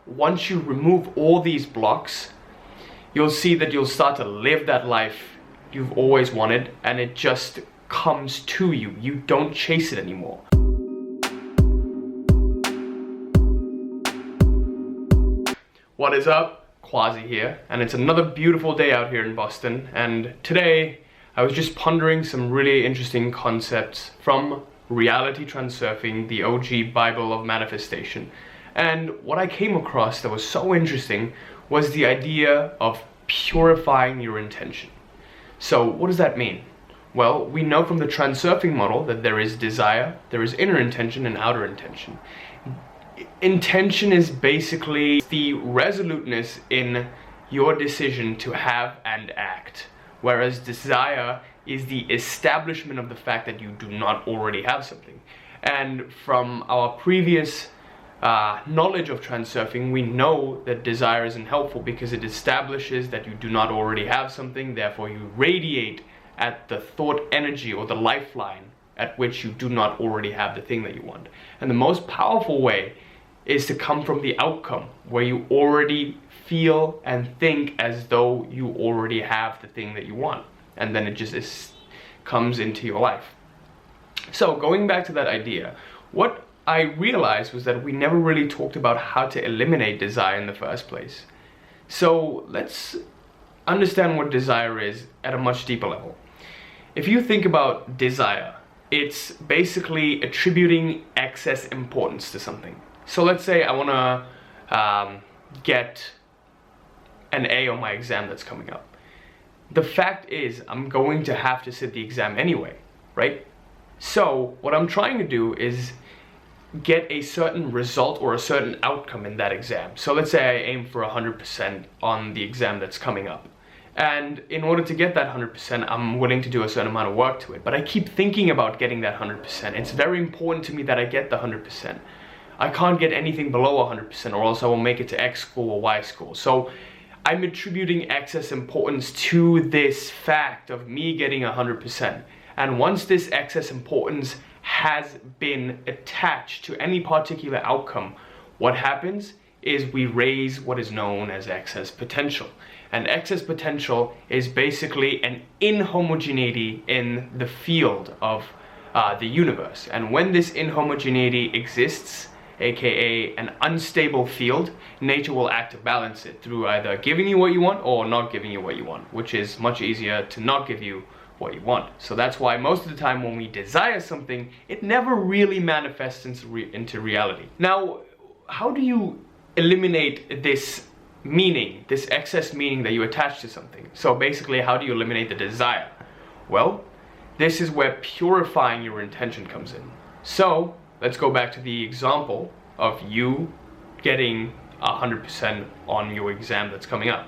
Once you remove all these blocks, you'll see that you'll start to live that life you've always wanted, and it just comes to you. You don't chase it anymore. What is up? Quasi here, and it's another beautiful day out here in Boston, and today I was just pondering some really interesting concepts from Reality Transurfing, the OG Bible of manifestation. And what I came across that was so interesting was the idea of purifying your intention. So what does that mean? Well, we know from the transurfing model that there is desire, there is inner intention and outer intention. Intention is basically the resoluteness in your decision to have and act, whereas desire is the establishment of the fact that you do not already have something. And from our previous knowledge of transurfing, we know that desire isn't helpful because it establishes that you do not already have something, therefore you radiate at the thought energy or the lifeline at which you do not already have the thing that you want. And the most powerful way is to come from the outcome, where you already feel and think as though you already have the thing that you want, and then it just comes into your life. So going back to that idea, what I realized was that we never really talked about how to eliminate desire in the first place. So let's understand what desire is at a much deeper level. If you think about desire, it's basically attributing excess importance to something. So let's say I want to get an A on my exam that's coming up. The fact is, I'm going to have to sit the exam anyway, right? So what I'm trying to do is get a certain result or a certain outcome in that exam. So let's say I aim for 100% on the exam that's coming up. And in order to get that 100%, I'm willing to do a certain amount of work to it. But I keep thinking about getting that 100%. It's very important to me that I get the 100%. I can't get anything below 100% or else I will make it to X school or Y school. So I'm attributing excess importance to this fact of me getting 100%. And once this excess importance has been attached to any particular outcome, what happens is we raise what is known as excess potential. And excess potential is basically an inhomogeneity in the field of the universe. And when this inhomogeneity exists, aka an unstable field, nature will act to balance it through either giving you what you want or not giving you what you want, which is much easier to not give you what you want. So that's why most of the time when we desire something, it never really manifests into reality. Now, how do you eliminate this meaning, this excess meaning that you attach to something? So basically, how do you eliminate the desire? Well, this is where purifying your intention comes in. So let's go back to the example of you getting 100% on your exam that's coming up.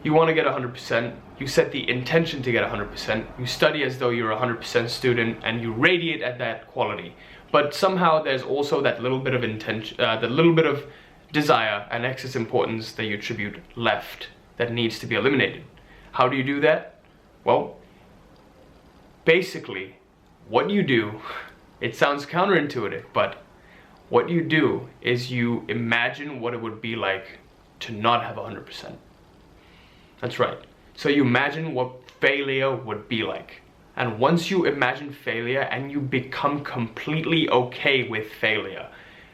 You want to get 100%, you set the intention to get 100%, you study as though you're a 100% student, and you radiate at that quality. But somehow there's also that little bit of intention, that little bit of desire and excess importance that you attribute left that needs to be eliminated. How do you do that? Well, basically, what you do, it sounds counterintuitive, but what you do is you imagine what it would be like to not have 100%. That's right. So you imagine what failure would be like. And once you imagine failure and you become completely okay with failure,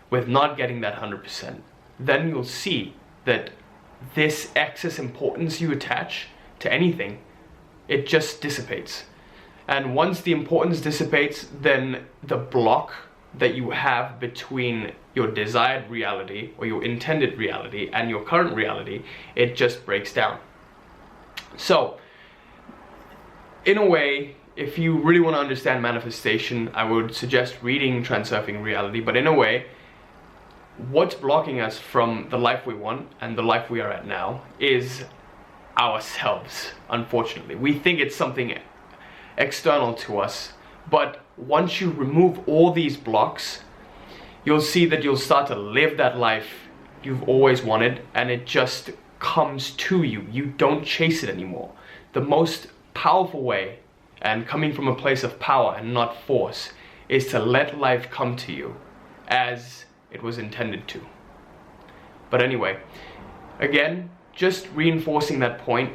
with not getting that 100%, then you'll see that this excess importance you attach to anything, it just dissipates. And once the importance dissipates, then the block that you have between your desired reality or your intended reality and your current reality, it just breaks down. So, in a way, if you really want to understand manifestation, I would suggest reading Transurfing Reality, but in a way, what's blocking us from the life we want and the life we are at now is ourselves, unfortunately. We think it's something external to us, but once you remove all these blocks, you'll see that you'll start to live that life you've always wanted, and it just comes to you. You don't chase it anymore. The most powerful way, and coming from a place of power and not force, is to let life come to you as it was intended to. But anyway, again, just reinforcing that point,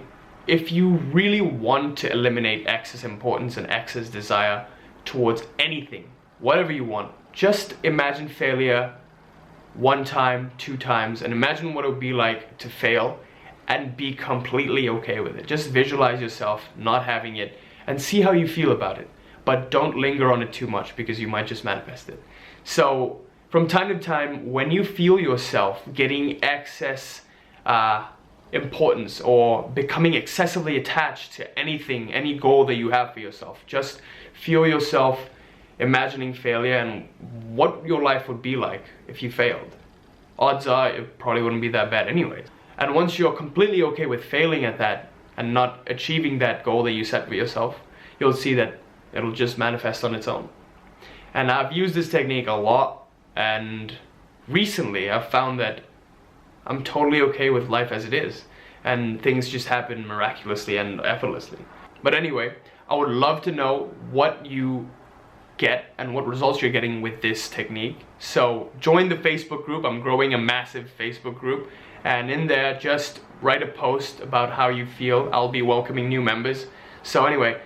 if you really want to eliminate excess importance and excess desire towards anything, whatever you want, just imagine failure 1 time, 2 times, and imagine what it would be like to fail and be completely okay with it. Just visualize yourself not having it and see how you feel about it. But don't linger on it too much, because you might just manifest it. So from time to time, when you feel yourself getting excess importance or becoming excessively attached to anything, any goal that you have for yourself, just feel yourself imagining failure and what your life would be like if you failed. Odds are it probably wouldn't be that bad anyway. And once you're completely okay with failing at that and not achieving that goal that you set for yourself, you'll see that it'll just manifest on its own. And I've used this technique a lot, and recently I've found that I'm totally okay with life as it is, and things just happen miraculously and effortlessly. But anyway, I would love to know what you get and what results you're getting with this technique. So join the Facebook group. I'm growing a massive Facebook group, and in there just write a post about how you feel. I'll be welcoming new members. So anyway,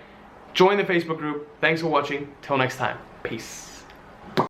join the Facebook group. Thanks for watching. Till next time. Peace.